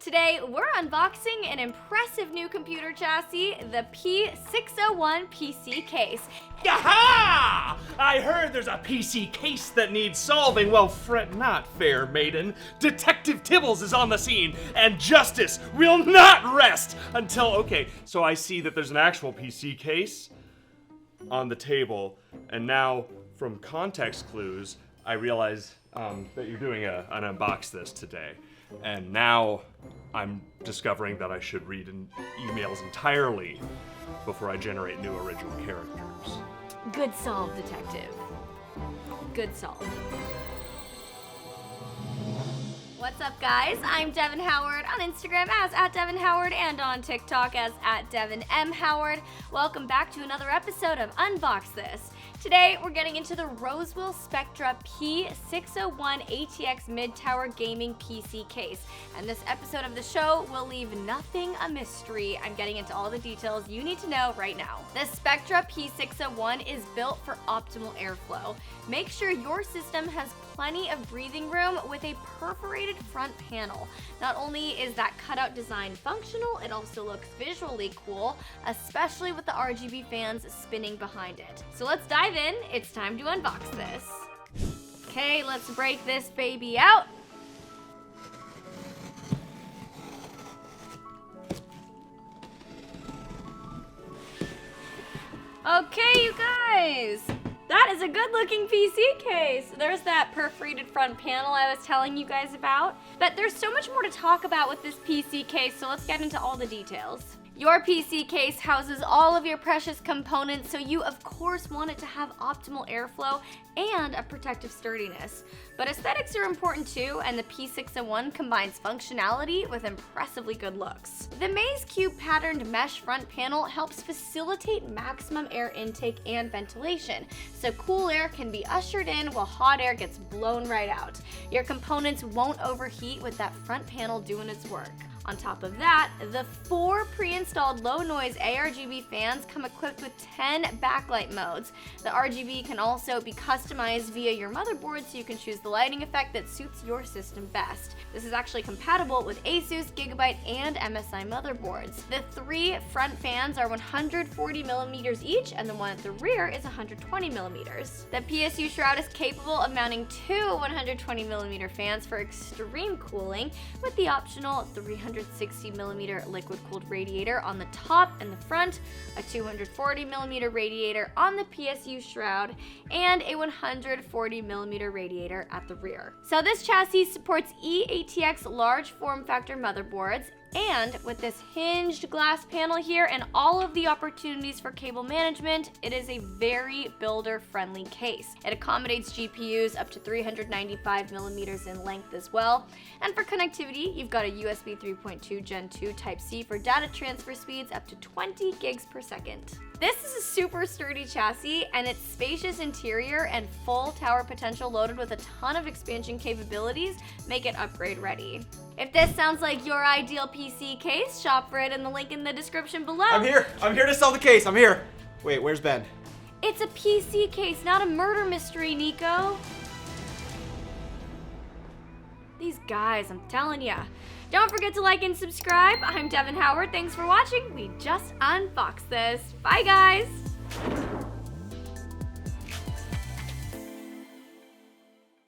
Today, we're unboxing an impressive new computer chassis, the P601 PC Case. Yaha! I heard there's a PC case that needs solving. Well, fret not, fair maiden. Detective Tibbles is on the scene, and justice will not rest until... Okay, so I see that there's an actual PC case on the table, and now, from context clues, I realize that you're doing an Unbox This today. And now I'm discovering that I should read emails entirely before I generate new original characters. Good solve, detective. Good solve. What's up, guys? I'm Devin Howard on Instagram as @DevinHoward and on TikTok as @DevinMHoward. Welcome back to another episode of Unbox This. Today, we're getting into the Rosewill Spectra P601 ATX Mid-Tower Gaming PC Case. And this episode of the show will leave nothing a mystery. I'm getting into all the details you need to know right now. The Spectra P601 is built for optimal airflow. Make sure your system has plenty of breathing room with a perforated front panel. Not only is that cutout design functional, it also looks visually cool, especially with the RGB fans spinning behind it. So let's dive in. It's time to unbox this. Okay, let's break this baby out. Okay, you guys. That is a good looking PC case. There's that perforated front panel I was telling you guys about. But there's so much more to talk about with this PC case, so let's get into all the details. Your PC case houses all of your precious components, so you of course want it to have optimal airflow and a protective sturdiness. But aesthetics are important too, and the P601 combines functionality with impressively good looks. The maze cube patterned mesh front panel helps facilitate maximum air intake and ventilation, so cool air can be ushered in while hot air gets blown right out. Your components won't overheat with that front panel doing its work. On top of that, the 4 pre-installed low-noise ARGB fans come equipped with 10 backlight modes. The RGB can also be customized via your motherboard, so you can choose the lighting effect that suits your system best. This is actually compatible with Asus, Gigabyte, and MSI motherboards. The 3 front fans are 140mm each, and the one at the rear is 120mm. The PSU shroud is capable of mounting 2 120mm fans for extreme cooling, with the optional 360mm liquid-cooled radiator on the top and the front, a 240mm radiator on the PSU shroud, and a 140mm radiator at the rear. So this chassis supports eATX large form factor motherboards, and with this hinged glass panel here and all of the opportunities for cable management, it is a very builder-friendly case. It accommodates GPUs up to 395mm in length as well. And for connectivity, you've got a USB 3.2 Gen 2 Type-C for data transfer speeds up to 20 gigs per second. This is a super sturdy chassis, and its spacious interior and full tower potential loaded with a ton of expansion capabilities make it upgrade ready. If this sounds like your ideal PC case, shop for it in the link in the description below. I'm here to sell the case. I'm here. Wait, where's Ben? It's a PC case, not a murder mystery, Nico. These guys, I'm telling ya. Don't forget to like and subscribe. I'm Devin Howard. Thanks for watching. We just unboxed this. Bye, guys.